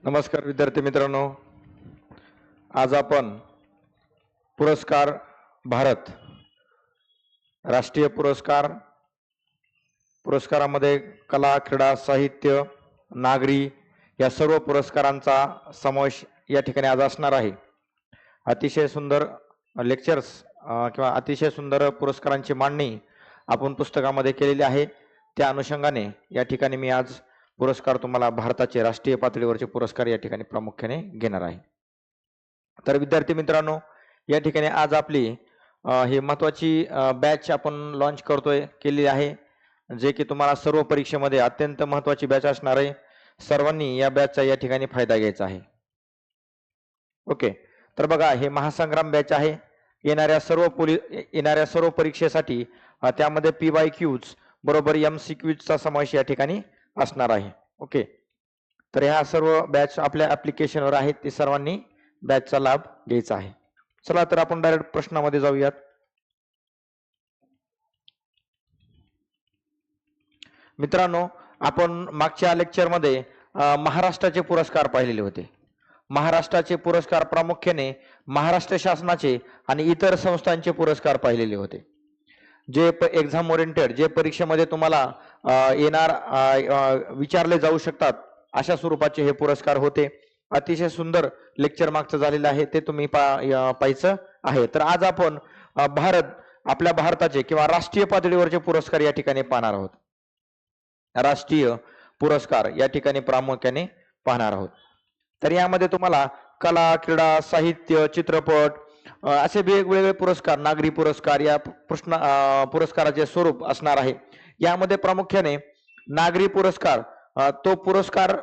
नमस्कार विद्यार्थी मित्रांनो, आज आपण पुरस्कार भारत राष्ट्रीय पुरस्कारामध्ये कला, क्रीडा, साहित्य, नागरी या सर्व पुरस्कारांचा समावेश या ठिकाणी आज असणार आहे. अतिशय सुंदर लेक्चर्स किंवा अतिशय सुंदर पुरस्कारांची मांडणी आपण पुस्तकामध्ये केलेली आहे. त्या अनुषंगाने या ठिकाणी मी आज पुरस्कार तुम्हाला भारताचे राष्ट्रीय पातळीवरचे पुरस्कार या ठिकाणी प्रामुख्याने घेणार आहे. तर विद्यार्थी मित्रांनो, या ठिकाणी आज आपली ही महत्त्वाची बॅच आपण लॉन्च केली आहे, जे की तुम्हाला सर्व परीक्षेमध्ये अत्यंत महत्त्वाची बॅच असणार आहे. सर्वांनी या बॅचचा या ठिकाणी फायदा घ्यायचा आहे. ओके, तर बघा, हे महासंग्राम बॅच आहे. येणाऱ्या सर्व परीक्षेसाठी त्यामध्ये PYQs बरोबर MCQs चा समावेश या ठिकाणी असणार आहे. ओके, तर ह्या सर्व बॅच आपल्या ऍप्लिकेशनवर आहेत, ते सर्वांनी बॅचचा लाभ घ्यायचा आहे. चला तर आपण डायरेक्ट प्रश्नामध्ये जाऊयात. मित्रांनो, आपण मागच्या लेक्चरमध्ये महाराष्ट्राचे पुरस्कार पाहिलेले होते. महाराष्ट्राचे पुरस्कार प्रामुख्याने महाराष्ट्र शासनाचे आणि इतर संस्थांचे पुरस्कार पाहिलेले होते. जे एक्झाम ओरिएंटेड, जे परीक्षेमध्ये तुम्हाला विचारले जाऊ शकतात अशा स्वरूपाचे हे पुरस्कार होते. अतिशय सुंदर लेक्चर मागचं झालेलं आहे, ते तुम्ही पाहायचं आहे. तर आज आपण आपल्या भारताचे किंवा राष्ट्रीय पातळीवरचे पुरस्कार या ठिकाणी पाहणार आहोत. राष्ट्रीय पुरस्कार या ठिकाणी प्रामुख्याने पाहणार आहोत. तर यामध्ये तुम्हाला कला, क्रीडा, साहित्य, चित्रपट असे वेगवेगळे पुरस्कार, नागरी पुरस्कार या पुरस्काराचे स्वरूप असणार आहे. यामध्ये प्रामुख्याने नागरी पुरस्कार, तो पुरस्कार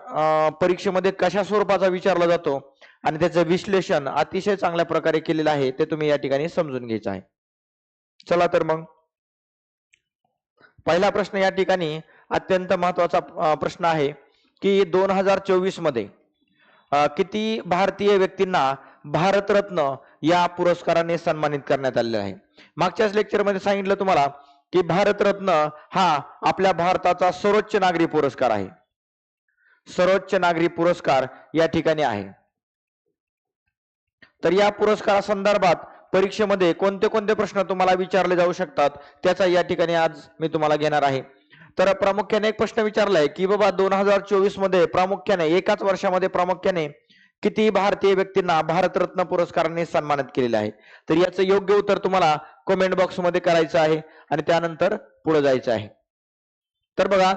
परीक्षेमध्ये कशा स्वरूपाचा विचारला जातो आणि त्याचं विश्लेषण अतिशय चांगल्या प्रकारे केलेलं आहे, ते तुम्ही या ठिकाणी समजून घ्यायचं आहे. चला तर मग पहिला प्रश्न या ठिकाणी अत्यंत महत्वाचा प्रश्न आहे की 2024 मध्ये किती भारतीय व्यक्तींना भारतरत्न या पुरस्काराने सन्मानित करण्यात आलेले आहे. मागच्याच लेक्चरमध्ये सांगितलं तुम्हाला की भारतरत्न हा आपल्या भारताचा सर्वोच्च नागरी पुरस्कार आहे. सर्वोच्च नागरी पुरस्कार या ठिकाणी आहे. तर या पुरस्कारासंदर्भात परीक्षेमध्ये कोणते कोणते प्रश्न तुम्हाला विचारले जाऊ शकतात त्याचा या ठिकाणी आज मी तुम्हाला घेणार आहे. तर प्रामुख्याने एक प्रश्न विचारलाय की बाबा 2024 मध्ये प्रामुख्याने एकाच वर्षामध्ये प्रामुख्याने किती भारतीय व्यक्तींना भारतरत्न पुरस्काराने सन्मानित केलेले आहे. तर याचं योग्य उत्तर तुम्हाला कमेंट बॉक्स मध्ये करायचं आहे आणि त्यानंतर पुढे जायचं आहे. तर बघा,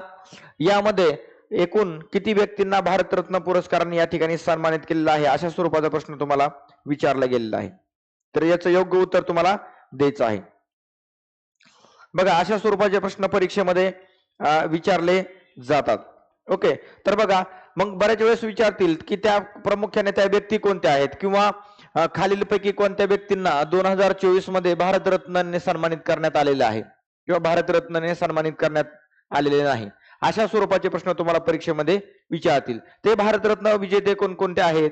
यामध्ये एकूण किती व्यक्तींना भारतरत्न पुरस्काराने या ठिकाणी सन्मानित केलेला आहे अशा स्वरूपाचा प्रश्न तुम्हाला विचारला गेलेला आहे. तर याचं योग्य उत्तर तुम्हाला द्यायचं आहे. बघा, अशा स्वरूपाचे प्रश्न परीक्षेमध्ये विचारले जातात. ओके, तर बघा, मग बऱ्याच वेळेस विचारतील की त्या प्रामुख्याने त्या व्यक्ती कोणत्या आहेत किंवा खालीलपैकी कोणत्या व्यक्तींना 2024 मध्ये भारतरत्नाने सन्मानित करण्यात आलेले आहे किंवा भारतरत्नाने सन्मानित करण्यात आलेले नाही, अशा स्वरूपाचे प्रश्न तुम्हाला परीक्षेमध्ये विचारतील. ते भारतरत्न विजेते कोणकोणते आहेत?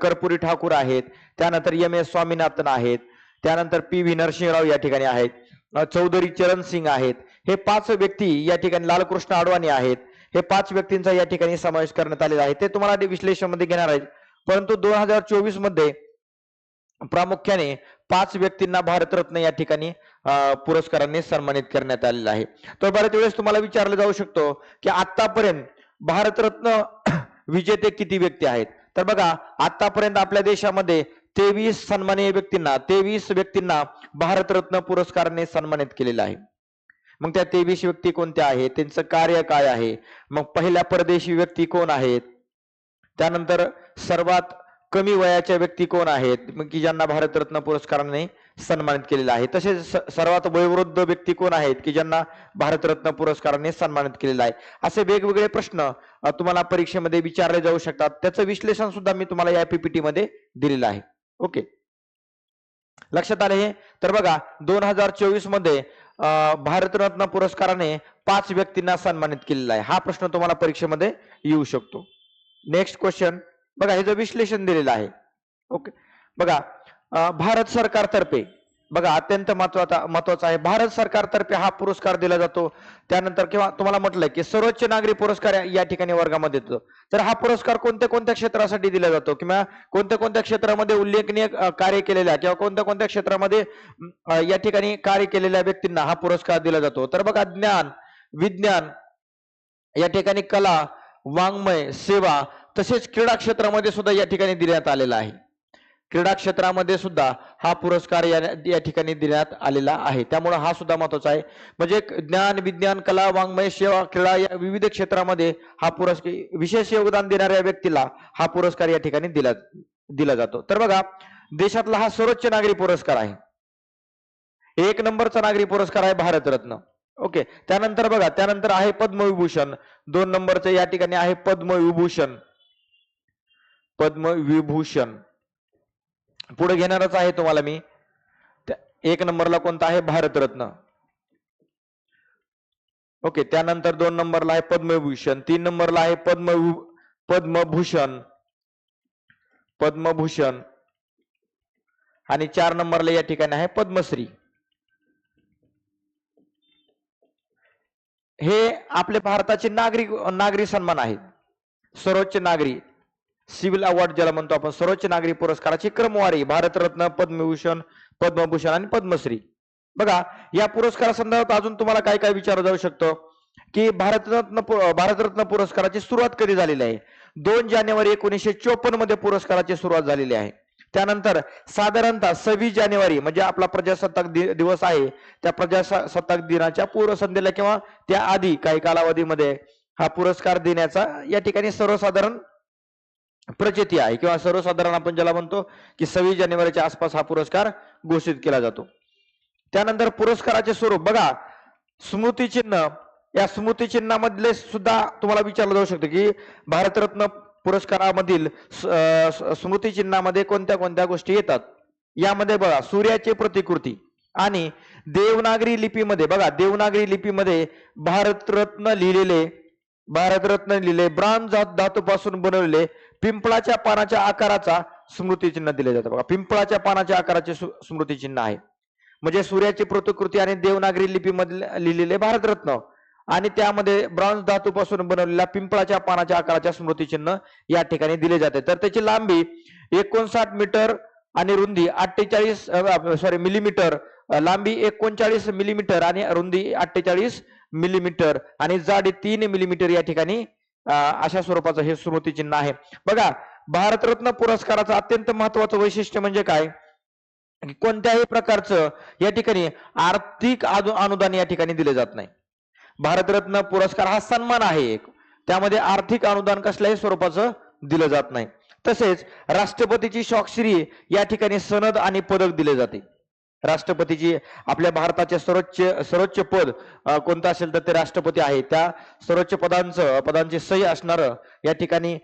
कर्पुरी ठाकूर आहेत, त्यानंतर MS स्वामीनाथन आहेत, त्यानंतर PV नरसिंहराव या ठिकाणी आहेत, चौधरी चरण सिंग आहेत. हे 5 व्यक्ती या ठिकाणी, लालकृष्ण अडवाणी आहेत. हे 5 व्यक्तींचा या ठिकाणी समावेश करण्यात आलेला आहे. ते तुम्हाला विश्लेषण मध्ये घेणार आहेत. परंतु 2024 मध्ये प्रामुख्याने 5 व्यक्तींना भारतरत्न या ठिकाणी पुरस्काराने सन्मानित करण्यात आलेला आहे. तर बऱ्याच वेळेस तुम्हाला विचारलं जाऊ शकतो की आतापर्यंत भारतरत्न विजेते किती व्यक्ती आहेत? तर बघा, आतापर्यंत आपल्या देशामध्ये 23 व्यक्तींना भारतरत्न पुरस्काराने सन्मानित केलेलं आहे. मग त्या 23 व्यक्ती कोणत्या आहेत, त्यांचं कार्य काय आहे, मग पहिल्या परदेशी व्यक्ती कोण आहेत, त्यानंतर सर्वात कमी वयाच्या व्यक्ती कोण आहेत मग की ज्यांना भारतरत्न पुरस्काराने सन्मानित केलेलं आहे, तसेच सर्वात वयोवृद्ध व्यक्ती कोण आहेत की ज्यांना भारतरत्न पुरस्काराने सन्मानित केलेलं आहे. असे वेगवेगळे प्रश्न तुम्हाला परीक्षेमध्ये विचारले जाऊ शकतात. त्याचं विश्लेषण सुद्धा मी तुम्हाला या PPT मध्ये दिलेलं आहे. ओके, लक्षात आले हे? तर बघा, 2024 मध्ये भारतरत्न पुरस्काराने 5 व्यक्तींना सन्मानित केलेला आहे. हा प्रश्न तुम्हाला परीक्षेमध्ये येऊ शकतो. नेक्स्ट क्वेश्चन बघा, हे जे विश्लेषण दिलेलं आहे. ओके, बघा, भारत सरकारतर्फे बघा अत्यंत महत्वाचा आहे, भारत सरकारतर्फे हा पुरस्कार दिला जातो. त्यानंतर किंवा तुम्हाला म्हटलंय की सर्वोच्च नागरी पुरस्कार या ठिकाणी वर्गामध्ये येतो. तर हा पुरस्कार कोणत्या कोणत्या क्षेत्रासाठी दिला जातो किंवा कोणत्या कोणत्या क्षेत्रामध्ये उल्लेखनीय कार्य केलेल्या किंवा कोणत्या कोणत्या क्षेत्रामध्ये या ठिकाणी कार्य केलेल्या व्यक्तींना हा पुरस्कार दिला जातो. तर बघा ज्ञान, विज्ञान, या ठिकाणी कला, वाङ्मय, सेवा, तसेच क्रीडा क्षेत्रामध्ये सुद्धा या ठिकाणी देण्यात आलेला आहे. क्रीडा क्षेत्रामध्ये सुद्धा हा पुरस्कार या ठिकाणी देण्यात आलेला आहे. त्यामुळे हा सुद्धा महत्वाचा आहे. म्हणजे ज्ञान, विज्ञान, कला, वाङ्मय, सेवा, क्रीडा या विविध क्षेत्रामध्ये हा पुरस्कार विशेष योगदान देणाऱ्या व्यक्तीला हा पुरस्कार या ठिकाणी दिला जातो. तर बघा देशातला हा सर्वोच्च नागरी पुरस्कार आहे. 1 नंबरचा नागरी पुरस्कार आहे भारतरत्न. ओके, त्यानंतर बघा त्यानंतर आहे पद्मविभूषण. 2 नंबरचं या ठिकाणी आहे पद्मविभूषण. पद्मविभूषण पुढे घेणारच आहे तुम्हाला मी. 1 नंबरला कोणता आहे भारतरत्न. ओके, त्यानंतर 2 नंबरला आहे पद्मविभूषण, 3 नंबरला आहे पद्मभूषण पद्मभूषण आणि 4 नंबरला या ठिकाणी आहे पद्मश्री. हे आपले भारताचे नागरी सन्मान आहेत. सर्वोच्च नागरी सिव्हिल अवॉर्ड ज्याला म्हणतो आपण, सर्वोच्च नागरी पुरस्काराची क्रमवारी भारतरत्न, पद्मभूषण, पद्मभूषण आणि पद्मश्री. बघा या पुरस्कारासंदर्भात अजून तुम्हाला काय काय विचारलं जाऊ शकतो की भारतरत्न पुरस्काराची सुरुवात कधी झालेली आहे. 2 जानेवारी 1954 मध्ये पुरस्काराची सुरुवात झालेली आहे. त्यानंतर साधारणतः 26 जानेवारी म्हणजे आपला प्रजासत्ताक दिवस आहे, त्या प्रजासत्ताक दिनाच्या पूर्वसंध्येला किंवा त्या आधी काही कालावधीमध्ये हा पुरस्कार देण्याचा या ठिकाणी सर्वसाधारण प्रचिती आहे किंवा सर्वसाधारण आपण ज्याला म्हणतो की 26 जानेवारीच्या आसपास हा पुरस्कार घोषित केला जातो. त्यानंतर पुरस्काराचे स्वरूप बघा, स्मृतिचिन्ह, या स्मृतिचिन्हामधले सुद्धा तुम्हाला विचारलं जाऊ शकतं की भारतरत्न पुरस्कारामधील स्मृतिचिन्हामध्ये कोणत्या कोणत्या गोष्टी येतात. यामध्ये बघा सूर्याची प्रतिकृती आणि देवनागरी लिपीमध्ये बघा देवनागरी लिपीमध्ये भारतरत्न लिहिलेले ब्रांज धातूपासून बनवलेले पिंपळाच्या पानाच्या आकाराचा स्मृतिचिन्ह दिले जातं. बघा पिंपळाच्या पानाच्या आकाराचे स्मृतिचिन्ह आहे. म्हणजे सूर्याची प्रतिकृती आणि देवनागरी लिपीमध्ये लिहिलेले भारतरत्न आणि त्यामध्ये ब्रॉन्झ धातूपासून बनवलेल्या पिंपळाच्या पानाच्या आकाराच्या स्मृतिचिन्ह या ठिकाणी दिले जाते. तर त्याची लांबी 59 मीटर आणि रुंदी 48 मिलीमीटर, लांबी 39 मिलीमीटर आणि रुंदी 48 मिलीमीटर आणि जाडी 3 मिलीमीटर या ठिकाणी अशा स्वरूपाचं हे स्मृतिचिन्ह आहे. बघा भारतरत्न पुरस्काराचं अत्यंत महत्वाचं वैशिष्ट्य म्हणजे काय, कोणत्याही प्रकारचं या ठिकाणी आर्थिक अनुदान या ठिकाणी दिले जात नाही. भारतरत्न पुरस्कार हा सन्मान आहे एक, त्यामध्ये आर्थिक अनुदान कसल्याही स्वरूपाचं दिलं जात नाही. तसेच राष्ट्रपतीची स्वाक्षरी या ठिकाणी सनद आणि पदक दिले जाते. राष्ट्रपतीची आपल्या भारताचे सर्वोच्च पद कोणतं असेल तर ते राष्ट्रपती आहे. त्या सर्वोच्च पदांची सही असणार या ठिकाणी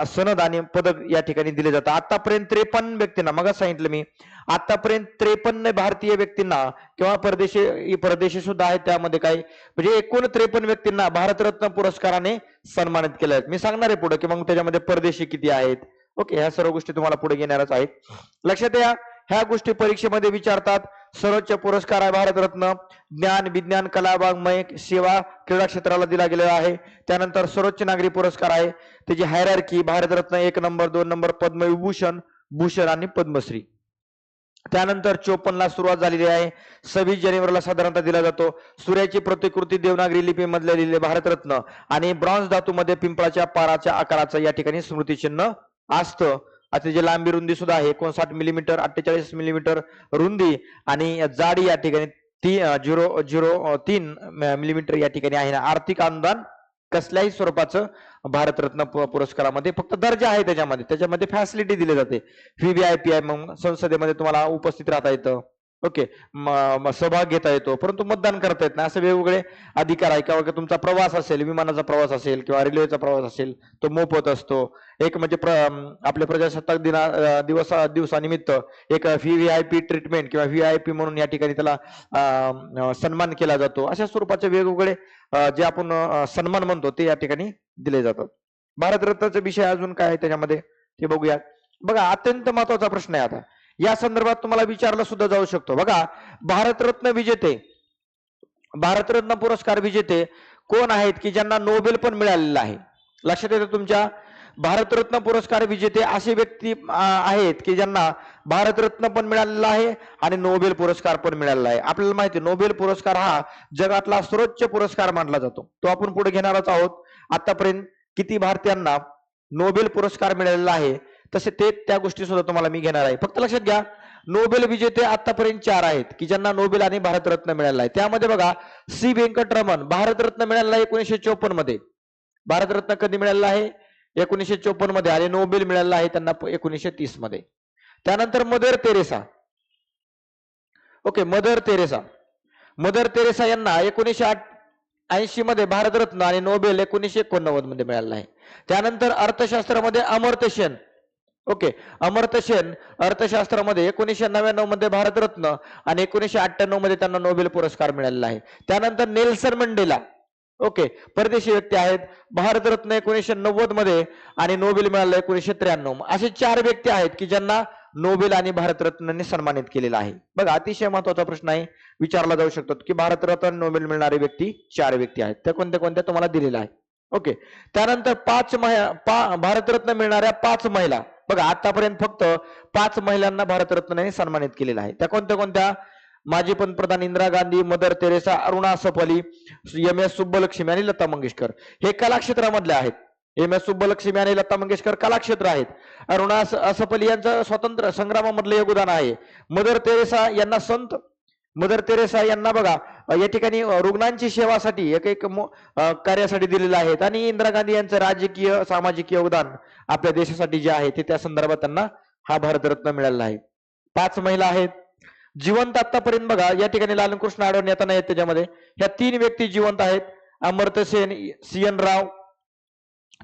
सनद आणि पदक या ठिकाणी दिले जातात. आतापर्यंत 53 व्यक्तींना, मग सांगितलं मी, आतापर्यंत 53 भारतीय व्यक्तींना किंवा परदेशी सुद्धा आहेत त्यामध्ये काही, म्हणजे एकूण 53 व्यक्तींना भारतरत्न पुरस्काराने सन्मानित केले आहेत. मी सांगणार आहे पुढे की मग त्याच्यामध्ये परदेशी किती आहेत. ओके, ह्या सर्व गोष्टी तुम्हाला पुढे घेणारच आहेत. लक्षात या ह्या गोष्टी परीक्षेमध्ये विचारतात. सर्वोच्च पुरस्कार आहे भारतरत्न, ज्ञान, विज्ञान, कला, वाङ्मय, सेवा, क्रीडा क्षेत्राला दिला गेलेला आहे. त्यानंतर सर्वोच्च नागरी पुरस्कार आहे, त्याची hierarchy Bharat Ratna 1 number, 2 number, Padma Vibhushan, Bhushan आणि पद्मश्री. त्यानंतर 54ला सुरुवात झालेली आहे, 26 जानेवारीला साधारणतः दिला जातो. सूर्याची प्रतिकृती देवनागरी लिपीमधले लिहिले भारतरत्न आणि ब्रॉन्झ धातूमध्ये पिंपळाच्या पानाच्या आकाराचं या ठिकाणी स्मृतिचिन्ह असतं. आता जे लांबी रुंदी सुद्धा आहे 59 मिलीमीटर, 48 मिलीमीटर रुंदी आणि जाडी या ठिकाणी 0.03 मिलीमीटर या ठिकाणी आहे. आर्थिक अनुदान कसल्याही स्वरूपाचं भारतरत्न पुरस्कारामध्ये फक्त दर्जा आहे, त्याच्यामध्ये फॅसिलिटी दिली जाते. व्हीव्हीआयपी आहे, मग संसदेमध्ये तुम्हाला उपस्थित राहता येतं. ओके, सहभाग घेता येतो, परंतु मतदान करता येत नाही. असे वेगवेगळे अधिकार आहे. किंवा तुमचा प्रवास असेल, विमानाचा प्रवास असेल किंवा रेल्वेचा प्रवास असेल, तो मोफत असतो. एक म्हणजे आपल्या प्रजासत्ताक दिवसानिमित्त एक व्हीव्हीआयपी ट्रीटमेंट किंवा व्हीआयपी म्हणून या ठिकाणी त्याला सन्मान केला जातो. अशा स्वरूपाचे वेगवेगळे जे आपण सन्मान म्हणतो ते या ठिकाणी दिले जातात. भारतरत्नाचा विषय अजून काय आहे त्याच्यामध्ये ते बघूया. बघा अत्यंत महत्वाचा प्रश्न आहे आता, या संदर्भात तुम्हाला विचारलं सुद्धा जाऊ शकतो. बघा, भारतरत्न विजेते, भारतरत्न पुरस्कार विजेते कोण आहेत की ज्यांना नोबेल पण मिळालेला आहे? लक्षात येतं तुमच्या? भारतरत्न पुरस्कार विजेते असे व्यक्ती आहेत की ज्यांना भारतरत्न पण मिळालेला आहे आणि नोबेल पुरस्कार पण मिळालेला आहे. आपल्याला माहिती आहे नोबेल पुरस्कार हा जगातला सर्वोच्च पुरस्कार मानला जातो. तो आपण पुढे घेणारच आहोत. आतापर्यंत किती भारतीयांना नोबेल पुरस्कार मिळालेला आहे तसे ते त्या गोष्टी सुद्धा तुम्हाला मी घेणार आहे. फक्त लक्षात घ्या, नोबेल विजेते आतापर्यंत 4 आहेत की ज्यांना नोबेल आणि भारतरत्न मिळालेला आहे. त्यामध्ये बघा, सी व्यंकटरमण भारतरत्न मिळालेला आहे 1954 मध्ये. भारतरत्न कधी मिळालेला आहे? 1954 मध्ये. आणि नोबेल मिळालेला आहे त्यांना 1930 मध्ये. त्यानंतर Mother Teresa. Okay, Mother Teresa, Mother Teresa यांना 1980 मध्ये भारतरत्न आणि नोबेल 1989 मध्ये मिळालेला आहे. त्यानंतर अर्थशास्त्रामध्ये अमर्त्य सेन. ओके, अमर्त्य सेन अर्थशास्त्रामध्ये 1999 मध्ये भारतरत्न आणि 1998 मध्ये त्यांना नोबेल पुरस्कार मिळालेला आहे. त्यानंतर नेल्सन मंडेला. ओके, परदेशी व्यक्ती आहेत. भारतरत्न 1990 मध्ये आणि नोबेल मिळालं 1993. असे 4 व्यक्ती आहेत की ज्यांना नोबेल आणि भारतरत्नाने सन्मानित केलेला आहे. बघा, अतिशय महत्वाचा प्रश्न आहे, विचारला जाऊ शकतो की भारतरत्न नोबेल मिळणारे व्यक्ती 4 व्यक्ती आहेत. त्या कोणत्या कोणत्या तुम्हाला दिलेल्या आहे. ओके, त्यानंतर भारतरत्न मिळणाऱ्या 5 महिला. बघा, आतापर्यंत फक्त 5 महिलांना भारतरत्नाने सन्मानित केलेला आहे. त्या कोणत्या कोणत्या? माजी पंतप्रधान Indira Gandhi, Mother Teresa, Aruna Asaf Ali, M S. Subbulakshmi आणि लता मंगेशकर. हे कलाक्षेत्रामधले आहेत. एम.एस. सुब्बलक्ष्मी आणि लता मंगेशकर कलाक्षेत्र आहेत. अरुणा असफअली यांचं स्वातंत्र्य संग्रामामधलं योगदान आहे. मदर तेरेसा यांना बघा या ठिकाणी रुग्णांची सेवासाठी एक कार्यासाठी दिलेलं आहे. आणि इंदिरा गांधी यांचं राजकीय सामाजिक योगदान आपल्या देशासाठी जे आहे ते त्या संदर्भात त्यांना हा भारतरत्न मिळालेला आहे. 5 महिला आहेत जिवंत आतापर्यंत. बघा, या ठिकाणी लालकृष्ण अडवाणी आता नाही त्याच्यामध्ये. ह्या 3 व्यक्ती जिवंत आहेत. अमर्त्य सेन, सी.एन. राव.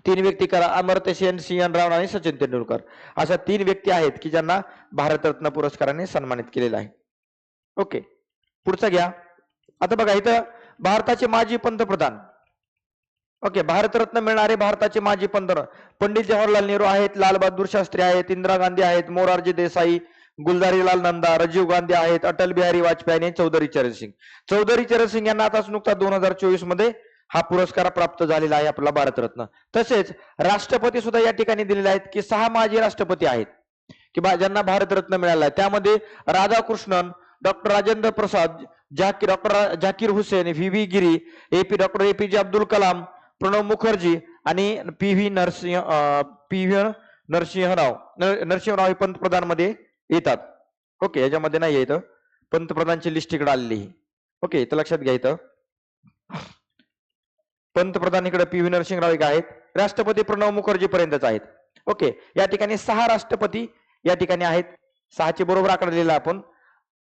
3 व्यक्ती करा, अमर्त्य सेन, सी.एन. राव आणि सचिन तेंडुलकर. अशा 3 व्यक्ती आहेत की ज्यांना भारतरत्न पुरस्काराने सन्मानित केलेलं आहे. ओके, पुढचा घ्या. आता बघा, इथं भारताचे माजी पंतप्रधान. ओके, भारतरत्न मिळणारे भारताचे माजी पंतप्रधान पंडित जवाहरलाल नेहरू आहेत, लालबहादूर शास्त्री आहेत, इंदिरा गांधी आहेत, मोरारजी देसाई, गुलजारीलाल नंदा, राजीव गांधी आहेत, अटल बिहारी वाजपेयी आणि चौधरी चरण सिंग. चौधरी चरण सिंग यांना आता नुकता 2024 मध्ये हा पुरस्कार प्राप्त झालेला आहे आपला भारतरत्न. तसेच राष्ट्रपती सुद्धा या ठिकाणी दिलेले आहेत की 6 माजी राष्ट्रपती आहेत की ज्यांना भारतरत्न मिळाला आहे. त्यामध्ये राधाकृष्णन, डॉक्टर राजेंद्र प्रसाद, डॉक्टर झाकीर हुसेन, व्ही गिरी, डॉक्टर एपीजे अब्दुल कलाम, प्रणव मुखर्जी आणि पी व्ही नरसिंहराव हे पंतप्रधान मध्ये येतात. ओके, याच्यामध्ये नाही येतं, पंतप्रधानची लिस्ट इकडे आलेली आहे. ओके, इथं लक्षात घ्या, इथं पंतप्रधान इकडे पी व्ही नरसिंहराव एक आहेत, राष्ट्रपती प्रणव मुखर्जी पर्यंतच आहेत. ओके, या ठिकाणी 6 राष्ट्रपती या ठिकाणी आहेत. 6चे बरोबर आकडा लिहिला आपण.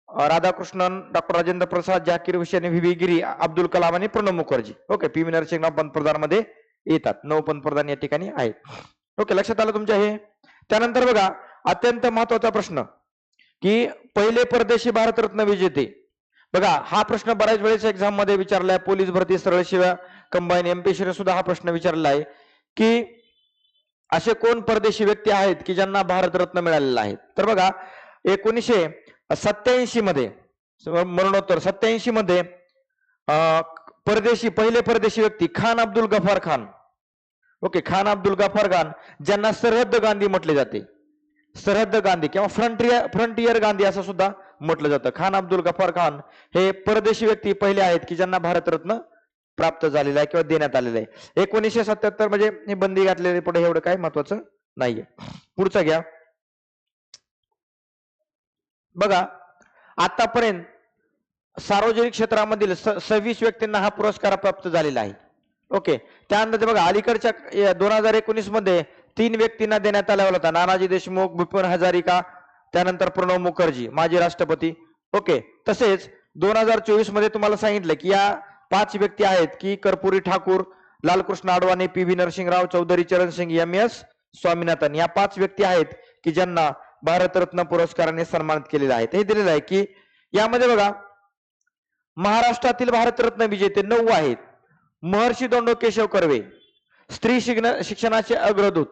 राधाकृष्णन, डॉक्टर राजेंद्र प्रसाद, झाकीर हुसेन, व्ही गिरी, अब्दुल कलाम आणि Pranab Mukherjee. Okay, P V Narasimharao पंतप्रधान मध्ये येतात. 9 पंतप्रधान या ठिकाणी आहेत. ओके, लक्षात आलं तुमच्या हे. त्यानंतर बघा, अत्यंत महत्वाचा प्रश्न की पहिले परदेशी भारतरत्न विजेते. बघा, हा प्रश्न बऱ्याच वेळेस एक्झाम मध्ये विचारलाय. पोलीस भरती, सरळ सेवा, कंबाईन, एमपीएससी सुद्धा हा प्रश्न विचारलेला आहे की असे कोण परदेशी व्यक्ती आहेत की ज्यांना भारतरत्न मिळालेला आहे. तर बघा, 1987 मध्ये मरणोत्तर 87 मध्ये पहिले परदेशी व्यक्ती खान अब्दुल गफार खान. ओके, खान अब्दुल गफार खान, ज्यांना सरहद्द गांधी म्हटले जाते. सरहद्द गांधी किंवा फ्रंटियर गांधी असं सुद्धा म्हटलं जातं. खान अब्दुल गफार खान हे परदेशी व्यक्ती पहिले आहेत की ज्यांना भारतरत्न प्राप्त झालेला आहे किंवा देण्यात आलेलं आहे. 1977 म्हणजे हे बंदी घातलेले, पुढे एवढं काय महत्वाचं नाहीये. पुढचा घ्या. बघा, आतापर्यंत सार्वजनिक क्षेत्रामधील 26 व्यक्तींना हा पुरस्कार प्राप्त झालेला आहे. ओके, त्यानंतर बघा, अलीकडच्या 2019 मध्ये 3 व्यक्तींना देण्यात आला होता. नानाजी देशमुख, भूपेन हजारिका, त्यानंतर प्रणव मुखर्जी माजी राष्ट्रपती. ओके, तसेच 2024 मध्ये तुम्हाला सांगितलं की या 5 व्यक्ती आहेत की कर्पुरी ठाकूर, लालकृष्ण अडवाणी, पी व्ही नरसिंहराव, चौधरी चरण सिंग, एम.एस. स्वामीनाथन. या 5 व्यक्ती आहेत की ज्यांना भारतरत्न पुरस्काराने सन्मानित केलेले आहे. हे दिलेलं आहे की यामध्ये बघा, महाराष्ट्रातील भारतरत्न विजेते 9 आहेत. महर्षी धोंडो केशव कर्वे, स्त्री शिक्षणाचे अग्रदूत,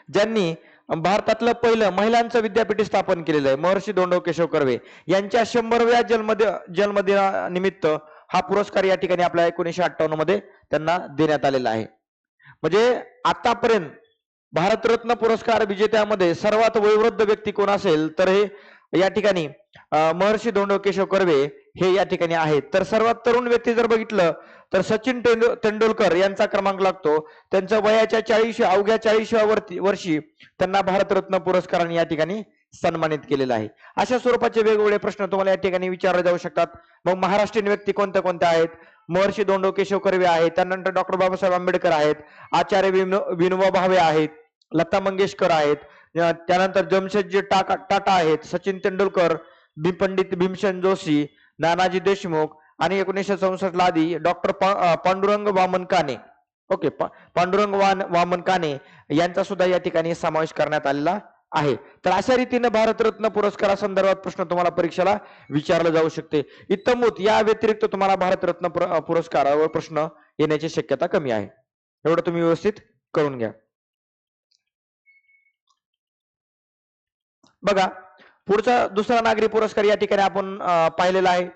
ज्यांनी भारतातलं पहिलं महिलांचं विद्यापीठ स्थापन केलेलं आहे महर्षी धोंडो केशव कर्वे यांच्या 100व्या जन्मदिनानिमित्त हा पुरस्कार या ठिकाणी आपल्या 1958 मध्ये त्यांना देण्यात आलेला आहे. म्हणजे आतापर्यंत भारतरत्न पुरस्कार विजेत्यामध्ये सर्वात वयोवृद्ध व्यक्ती कोण असेल तर हे या ठिकाणी महर्षी धोंडो केशव कर्वे हे या ठिकाणी आहेत. तर सर्वात तरुण व्यक्ती जर बघितलं तर सचिन तेंडुलकर यांचा क्रमांक लागतो. त्यांच्या वयाच्या अवघ्या 40व्या वर्षी त्यांना भारतरत्न पुरस्काराने या ठिकाणी सन्मानित केलेलं आहे. अशा स्वरूपाचे वेगवेगळे प्रश्न तुम्हाला या ठिकाणी विचारले जाऊ शकतात. मग महाराष्ट्रीयन व्यक्ती कोणत्या कोणत्या आहेत? महर्षी धोंडो केशव कर्वे आहेत, त्यानंतर डॉक्टर बाबासाहेब आंबेडकर आहेत, आचार्य विनोबा भावे आहेत, लता मंगेशकर आहेत, त्यानंतर जमशेदजी टाटा आहेत, सचिन तेंडुलकर, पंडित भीमसेन जोशी, नानाजी देशमुख आणि 1964 ला आधी डॉक्टर पांडुरंग वामन काने, ओके, पांडुरंग वामन काने यांचा सुद्धा या ठिकाणी समावेश करण्यात आलेला आहे. तर अशा रीतीने भारतरत्न पुरस्कारासंदर्भात प्रश्न तुम्हाला परीक्षेला विचारला जाऊ शकते. इत्तमोत या व्यतिरिक्त तुम्हाला भारतरत्न पुरस्कारावर प्रश्न येण्याची शक्यता कमी आहे. एवढं तुम्ही व्यवस्थित करून घ्या. बघा, पुढचा दुसरा नागरी पुरस्कार या ठिकाणी आपण पाहिलेला आहे.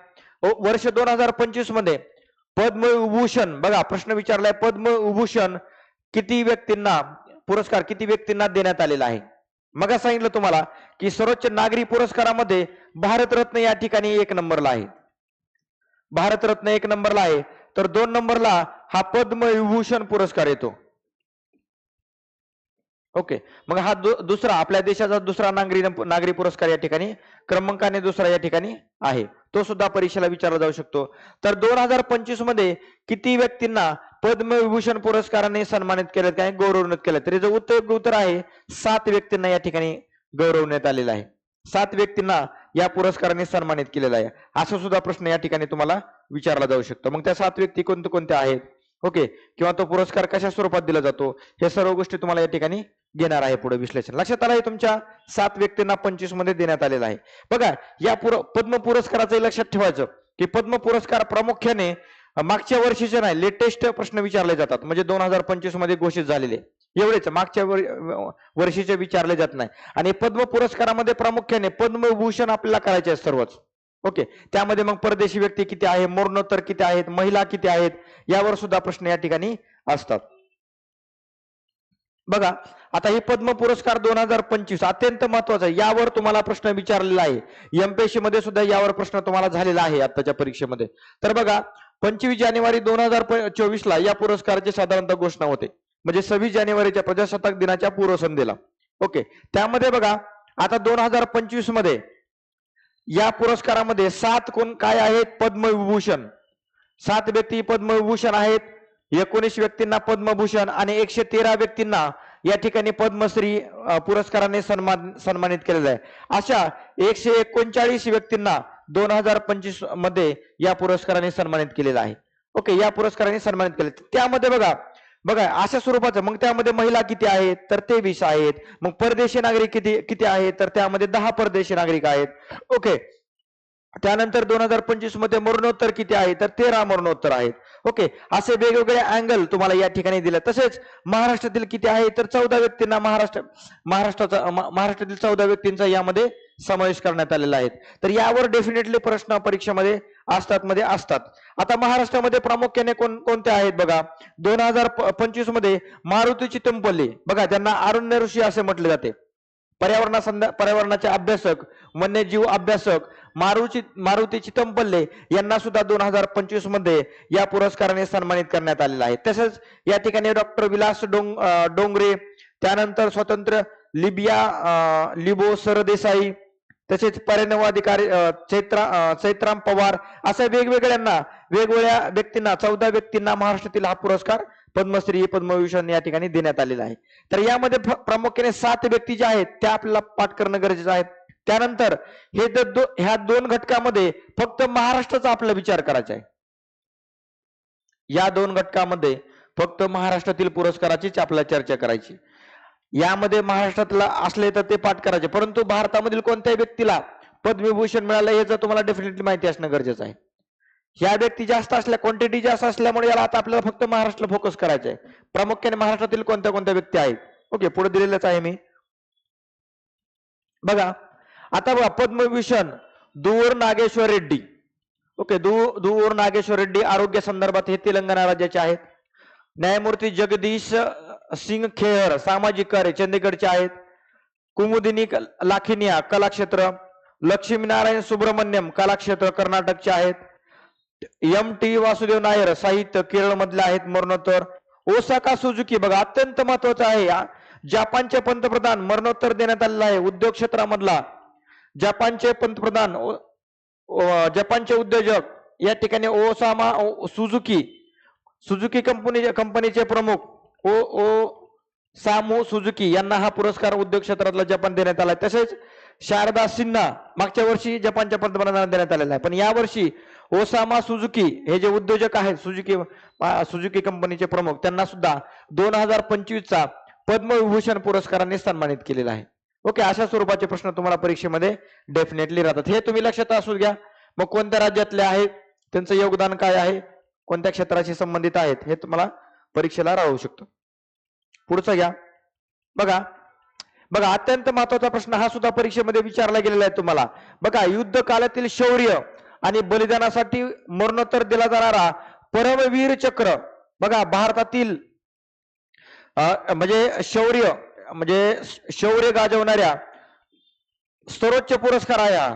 वर्ष 2025 मध्ये पद्मविभूषण, बघा प्रश्न विचारलाय, पद्मविभूषण किती व्यक्तींना पुरस्कार किती व्यक्तींना देण्यात आलेला आहे? मग सांगितलं तुम्हाला की सर्वोच्च नागरी पुरस्कारामध्ये भारतरत्न या ठिकाणी 1 नंबरला आहे. भारतरत्न 1 नंबरला आहे. तर 2 नंबरला हा पद्मविभूषण पुरस्कार येतो. ओके, मग हा दुसरा आपल्या देशाचा दुसरा नागरी पुरस्कार या ठिकाणी क्रमांकाने दुसरा या ठिकाणी आहे. तो सुद्धा परीक्षेला विचारला जाऊ शकतो. तर 2025 मध्ये किती व्यक्तींना पद्मविभूषण पुरस्काराने सन्मानित केलं, काय गौरवण्यात केलं? तर याचं उत्तर आहे 7 व्यक्तींना या ठिकाणी गौरवण्यात आलेलं आहे. 7 व्यक्तींना या पुरस्काराने सन्मानित केलेला आहे. असा सुद्धा प्रश्न या ठिकाणी तुम्हाला विचारला जाऊ शकतो. मग त्या 7 व्यक्ती कोणत्या आहेत? ओके, किंवा तो पुरस्कार कशा स्वरूपात दिला जातो, हे सर्व गोष्टी तुम्हाला या ठिकाणी घेणार आहे पुढे विश्लेषण. लक्षात आलं आहे तुमच्या 7 व्यक्तींना 25 मध्ये देण्यात आलेला आहे. बघा, या पद्म पुरस्काराचं लक्षात ठेवायचं की पद्म पुरस्कार प्रामुख्याने मागच्या वर्षीचे नाही, लेटेस्ट प्रश्न विचारले जातात. म्हणजे 2025 मध्ये घोषित झालेले एवढेच, मागच्या वर्षीचे विचारले जात नाही. आणि पद्म पुरस्कारामध्ये प्रामुख्याने पद्मभूषण आपल्याला करायचे आहे सर्वच. ओके, त्यामध्ये मग परदेशी व्यक्ती किती आहे, मरणोत्तर किती आहेत, महिला किती आहेत, यावर सुद्धा प्रश्न या ठिकाणी असतात. बघा, आता ही पद्म पुरस्कार 2025 अत्यंत महत्वाचा आहे. यावर तुम्हाला प्रश्न विचारलेला आहे. एमपीएससी मध्ये सुद्धा यावर प्रश्न तुम्हाला झालेला आहे आताच्या परीक्षेमध्ये. तर बघा, 25 जानेवारी 2024 ला या पुरस्काराची साधारणतः घोषणा होते. म्हणजे 26 जानेवारीच्या प्रजासत्ताक दिनाच्या पूर्वसंध्येला. ओके, त्यामध्ये बघा आता 2025 मध्ये या पुरस्कारामध्ये 7 कोण काय आहेत? पद्मविभूषण. 7 व्यक्ती पद्मविभूषण आहेत, 19 व्यक्तींना पद्मभूषण आणि 113 व्यक्तींना या ठिकाणी पद्मश्री पुरस्काराने सन्मानित केलेलं आहे. अशा 139 व्यक्तींना 2025 मध्ये या पुरस्काराने सन्मानित केलेलं आहे. ओके, या पुरस्काराने सन्मानित केले. त्यामध्ये बघा अशा स्वरूपाचं, मग त्यामध्ये महिला किती आहेत? तर 23 आहेत. मग परदेशी नागरिक किती आहेत? तर त्यामध्ये 10 परदेशी नागरिक आहेत. ओके, त्यानंतर 2025 मध्ये मरणोत्तर किती आहे? तर 13 मरणोत्तर आहेत. ओके, असे वेगवेगळे अँगल तुम्हाला या ठिकाणी दिले. तसेच महाराष्ट्रातील किती आहे? तर 14 व्यक्तींना महाराष्ट्रातील 14 व्यक्तींचा यामध्ये समावेश करण्यात आलेला आहे. तर यावर डेफिनेटली प्रश्न परीक्षेमध्ये असतात. आता महाराष्ट्रामध्ये प्रामुख्याने कोणते आहेत? बघा, 2025 मध्ये मारुती चितमपल्ली, बघा त्यांना अरण्य ऋषी असे म्हटले जाते. पर्यावरणाचे अभ्यासक, वन्यजीव अभ्यासक मारुती चितमपल्ले यांना सुद्धा 2025 मध्ये या पुरस्काराने सन्मानित करण्यात आलेलं आहे. तसेच या ठिकाणी डॉक्टर विलास डोंगरे, त्यानंतर स्वतंत्र लिबो सरदेसाई, तसेच पर्यावरणाधिकारी चैत्राम पवार, अशा वेगवेगळ्या व्यक्तींना 14 व्यक्तींना महाराष्ट्रातील हा पुरस्कार पद्मश्री पद्मविभूषण या ठिकाणी देण्यात आलेला आहे. तर यामध्ये प्रामुख्याने 7 व्यक्ती ज्या आहेत त्या आपल्याला पाठ करणं गरजेचं आहे. त्यानंतर ह्या 2 घटकामध्ये फक्त महाराष्ट्राचा आपला विचार करायचा आहे. या 2 घटकामध्ये फक्त महाराष्ट्रातील पुरस्काराचीच आपल्याला चर्चा करायची. यामध्ये महाराष्ट्रातला असले तर ते पाठ करायचे, परंतु भारतामधील कोणत्याही व्यक्तीला पद्मविभूषण मिळालं याचं तुम्हाला डेफिनेटली माहिती असणं गरजेचं आहे. ह्या व्यक्ती जास्त असल्या, क्वांटिटी जास्त असल्यामुळे याला आता आपल्याला फक्त महाराष्ट्राला फोकस करायचं आहे. प्रामुख्याने महाराष्ट्रातील कोणत्या व्यक्ती आहेत. ओके, पुढे दिलेलंच आहे मी. बघा आता बघा पद्मभूषण दूर नागेश्वर रेड्डी. ओके, दूर नागेश्वर रेड्डी आरोग्य संदर्भात हे तेलंगणा राज्याचे आहेत. न्यायमूर्ती जगदीश सिंग खेहर सामाजिक कार्य चंदीगडचे आहेत. कुमुदिनी लाखिनिया कलाक्षेत्र. लक्ष्मीनारायण सुब्रमण्यम कलाक्षेत्र कर्नाटकचे आहेत. एम टी वासुदेव नायर साहित्य केरळ मधले आहेत मरणोत्तर. ओसाका सुझुकी बघा अत्यंत महत्वाचं आहे. जपानचे पंतप्रधान मरणोत्तर देण्यात आलेला आहे उद्योग क्षेत्रामधला. जपानचे पंतप्रधान जपानचे उद्योजक या ठिकाणी ओसामा सुझुकी सुझुकी कंपनीचे प्रमुख ओ सामू सुझुकी यांना हा पुरस्कार उद्योग क्षेत्रातला जपान देण्यात आला. तसेच शारदा सिन्हा मागच्या वर्षी जपानच्या पंतप्रधानांना देण्यात आलेला आहे, पण यावर्षी ओसामा सुझुकी हे जे उद्योजक आहेत सुझुकी कंपनीचे प्रमुख त्यांना सुद्धा 2025चा पद्मविभूषण पुरस्काराने सन्मानित केलेला आहे. ओके, अशा स्वरूपाचे प्रश्न तुम्हाला परीक्षेमध्ये डेफिनेटली राहतात. हे तुम्ही लक्षात असू घ्या. मग कोणत्या राज्यातले आहेत, त्यांचं योगदान काय आहे, कोणत्या क्षेत्राशी संबंधित आहेत हे तुम्हाला परीक्षेला राहू शकतो. पुढचा घ्या. बघा बघा अत्यंत महत्वाचा प्रश्न हा सुद्धा परीक्षेमध्ये विचारला गेलेला आहे तुम्हाला. बघा युद्ध काळातील शौर्य आणि बलिदानासाठी मरणोत्तर दिला जाणारा परमवीर चक्र बघा भारतातील म्हणजे शौर्य गाजवणाऱ्या सर्वोच्च पुरस्कार आहे हा.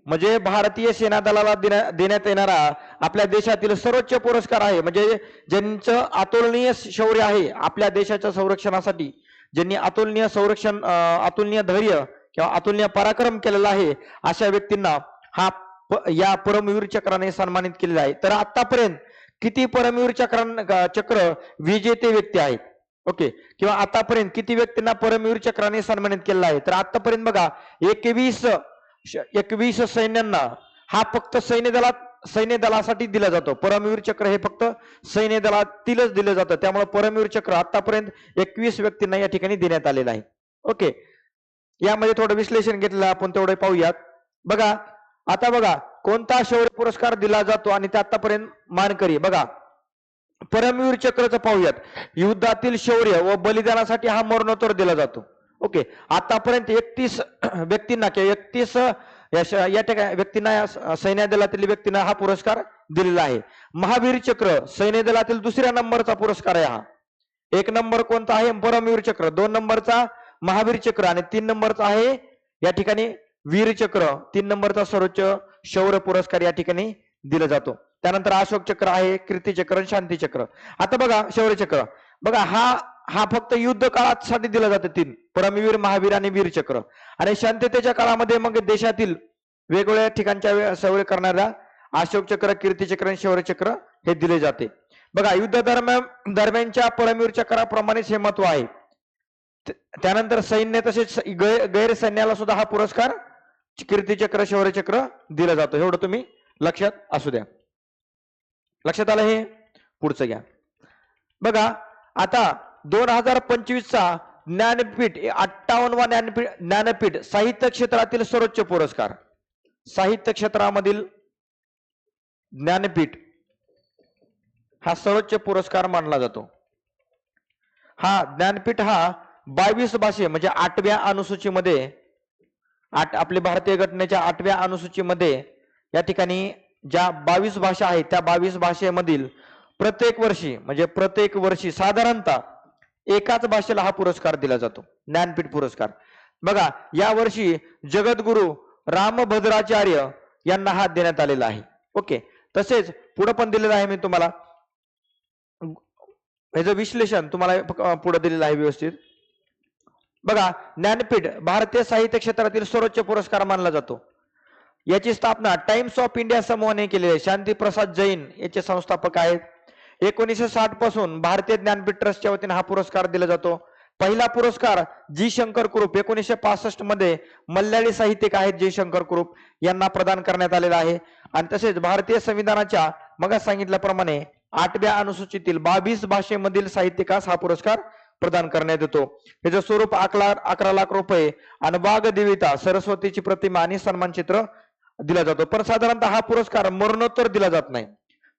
म्हणजे भारतीय सेना दलाला देण्यात येणारा आपल्या देशातील सर्वोच्च पुरस्कार आहे. म्हणजे ज्यांचं अतुलनीय शौर्य आहे आपल्या देशाच्या संरक्षणासाठी, ज्यांनी अतुलनीय धैर्य किंवा अतुलनीय पराक्रम केलेला आहे अशा व्यक्तींना या परमवीर चक्राने सन्मानित केलेला आहे. तर आतापर्यंत किती परमवीर चक्र विजेते व्यक्ती आहेत, ओके, किंवा आतापर्यंत किती व्यक्तींना परमवीर चक्राने सन्मानित केलेला आहे, तर आतापर्यंत बघा 21 सैन्यांना हा फक्त सैन्य दलासाठी दिला जातो. परमवीर चक्र हे फक्त सैन्य दलातीलच दिलं जातं. त्यामुळे परमवीर चक्र आतापर्यंत 21 व्यक्तींना या ठिकाणी देण्यात आलेलं आहे. ओके, यामध्ये थोडं विश्लेषण घेतलं आपण, तेवढे पाहूयात. बघा आता बघा कोणता शौर्य पुरस्कार दिला जातो आणि ते आतापर्यंत मानकरी. बघा परमवीर चक्रचं पाहूयात. युद्धातील शौर्य व बलिदानासाठी हा मरणोत्तर दिला जातो. ओके, आतापर्यंत 31 व्यक्तींना किंवा 31 या ठिकाणी व्यक्तींना सैन्य दलातील व्यक्तींना हा पुरस्कार दिलेला आहे. महावीर चक्र सैन्य दलातील दुसऱ्या नंबरचा पुरस्कार आहे हा. 1 नंबर कोणता आहे परमवीर चक्र, 2 नंबरचा महावीर चक्र आणि 3 नंबरचा आहे या ठिकाणी वीर चक्र. 3 नंबरचा सर्वोच्च शौर्य पुरस्कार या ठिकाणी दिला जातो. त्यानंतर अशोक चक्र आहे, कीर्ती चक्र आणि शांती चक्र. आता बघा शौर्य चक्र बघा हा फक्त युद्ध काळासाठी दिला जातो 3 परमवीर, महावीर आणि वीर चक्र. आणि शांततेच्या काळामध्ये मग देशातील वेगवेगळ्या ठिकाणच्या शौर्य करणाऱ्या अशोक चक्र, कीर्ती चक्र आणि शौर्य चक्र हे दिले जाते. बघा युद्ध दरम्यानच्या परमवीर चक्राप्रमाणेच हे महत्व आहे. त्यानंतर सैन्य तसेच गैर सैन्याला सुद्धा हा पुरस्कार कीर्ती चक्र, शौर्य चक्र दिला जातो. एवढं तुम्ही लक्षात असू द्या. लक्षात आलं हे? पुढचं घ्या. बघा आता 2025चा ज्ञानपीठ 58वा ज्ञानपीठ साहित्य क्षेत्रातील सर्वोच्च पुरस्कार. साहित्य क्षेत्रामधील ज्ञानपीठ हा सर्वोच्च पुरस्कार मानला जातो. हा ज्ञानपीठ हा 22 भाषे म्हणजे 8व्या अनुसूचीमध्ये आपल्या भारतीय घटनेच्या 8व्या अनुसूचीमध्ये या ठिकाणी ज्या 22 भाषा आहेत त्या 22 भाषेमधील प्रत्येक वर्षी साधारणतः एकाच भाषेला हा पुरस्कार दिला जातो, ज्ञानपीठ पुरस्कार. बघा या वर्षी जगद्गुरु रामभद्राचार्य यांना हा देण्यात आलेला आहे. ओके, तसेच पुढे पण दिलेलं आहे मी तुम्हाला ह्याचं विश्लेषण तुम्हाला पुढे दिलेलं आहे व्यवस्थित. बघा ज्ञानपीठ भारतीय साहित्य क्षेत्रातील सर्वोच्च पुरस्कार मानला जातो. याची स्थापना टाइम्स ऑफ इंडिया समूहाने केलेली आहे. शांती प्रसाद जैन याचे संस्थापक आहेत. 1960 पासून भारतीय ज्ञानपीठ ट्रस्टच्या वतीने हा पुरस्कार दिला जातो. पहिला पुरस्कार जी शंकर कुरूप 1965 मध्ये मल्याळी साहित्यिक आहेत जी शंकर कुरूप यांना प्रदान करण्यात आलेला आहे. आणि तसेच भारतीय संविधानाच्या मग सांगितल्याप्रमाणे 8व्या अनुसूचीतील 22 भाषेमधील साहित्यिकास हा पुरस्कार प्रदान करण्यात येतो. याचं स्वरूप 11 लाख रुपये आणि वाघ देविता सरस्वतीची प्रतिमा आणि सन्मानचित्र दिला जातो. पण साधारणतः हा पुरस्कार मरणोत्तर दिला जात नाही.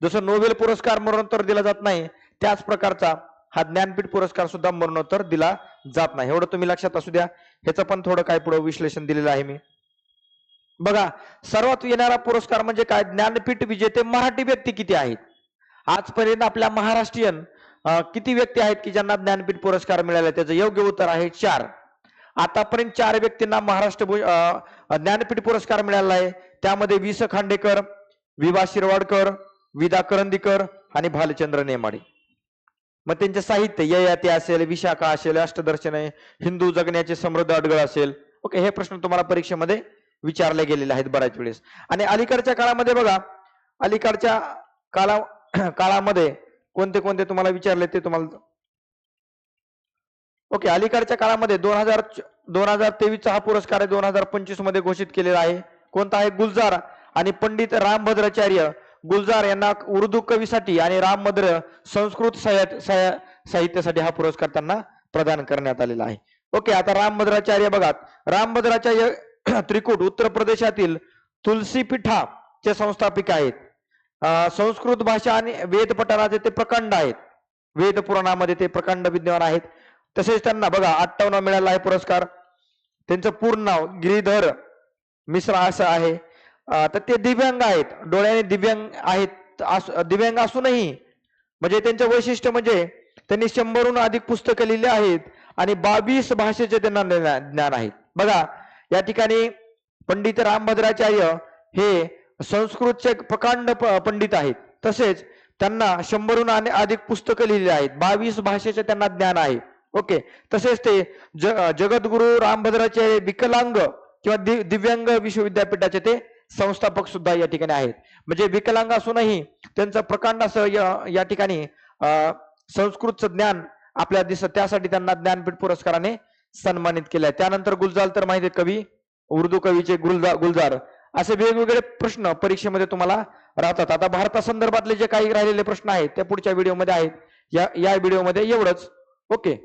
जसं नोबेल पुरस्कार मरणोत्तर दिला जात नाही त्याच प्रकारचा हा ज्ञानपीठ पुरस्कार सुद्धा मरणोत्तर दिला जात नाही. एवढं तुम्ही लक्षात असू द्या. ह्याचं पण थोडं काय पुढे विश्लेषण दिलेलं आहे मी. बघा, सर्वात येणारा पुरस्कार म्हणजे काय, ज्ञानपीठ विजेते मराठी व्यक्ती किती आहेत? आजपर्यंत आपल्या महाराष्ट्रीयन किती व्यक्ती आहेत की ज्यांना ज्ञानपीठ पुरस्कार मिळाला? त्याचं योग्य उत्तर आहे 4. आतापर्यंत 4 व्यक्तींना ज्ञानपीठ पुरस्कार मिळाला आहे. त्यामध्ये वि. स. खांडेकर, विभा शिरवाडकर, विदा करंदीकर आणि भालचंद्र नेमाडे. मग त्यांचे साहित्य ययाती असेल, विशाखा असेल, अष्टदर्शन आहे, हिंदू जगण्याचे समृद्ध अडगळ असेल. ओके, हे प्रश्न तुम्हाला परीक्षेमध्ये विचारले गेलेले आहेत बऱ्याच वेळेस. आणि अलीकडच्या काळामध्ये बघा, अलीकडच्या काळामध्ये कोणते कोणते तुम्हाला विचारले ते तुम्हाला. ओके, अलीकडच्या काळामध्ये 2023चा हा पुरस्कार आहे 2025 मध्ये घोषित केलेला आहे. कोणता आहे? गुलजार आणि पंडित रामभद्राचार्य गुलजार यांना उर्दू कवीसाठी आणि रामभद्र संस्कृत साहित्यासाठी हा पुरस्कार त्यांना प्रदान करण्यात आलेला आहे. ओके, आता रामभद्राचार्य बघा, रामभद्राचार्य त्रिकूट उत्तर प्रदेशातील तुलसीपीठाचे संस्थापिका आहेत. संस्कृत भाषा आणि वेद पठणाचे ते प्रकांड आहेत. वेद पुराणामध्ये ते प्रकांड विद्यमान आहेत. तसेच त्यांना बघा 58 मिळाला आहे पुरस्कार. त्यांचं पूर्ण नाव गिरीधर मिश्रा असं आहे. तर ते दिव्यांग आहेत, डोळ्याने दिव्यांग आहेत. दिव्यांग असूनही म्हणजे त्यांचं वैशिष्ट्य म्हणजे त्यांनी 100हून अधिक पुस्तकं लिहिली आहेत आणि 22 भाषेचे त्यांना ज्ञान आहेत. बघा, या ठिकाणी पंडित रामभद्राचार्य हे संस्कृतचे प्रकांड पंडित आहेत. तसेच त्यांना 100हून अधिक पुस्तकं लिहिली आहेत, 22 भाषेचे त्यांना ज्ञान आहे. ओके, तसेच ते जगद्गुरु रामभद्राचार्य विकलांग किंवा दिव्यांग विश्वविद्यापीठाचे ते संस्थापक सुद्धा या ठिकाणी आहेत. म्हणजे विकलांग असूनही त्यांचं प्रकांड असं या ठिकाणी संस्कृतचं ज्ञान आपल्याला दिसत, त्यासाठी त्यांना ज्ञानपीठ पुरस्काराने सन्मानित केलंय. त्यानंतर गुलजार तर माहिती आहे, कवी, उर्दू कवीचे गुलजार. असे वेगवेगळे प्रश्न परीक्षेमध्ये तुम्हाला राहतात. आता भारतासंदर्भातले जे काही राहिलेले प्रश्न आहेत ते पुढच्या व्हिडिओमध्ये आहेत. या व्हिडिओमध्ये एवढंच. ओके.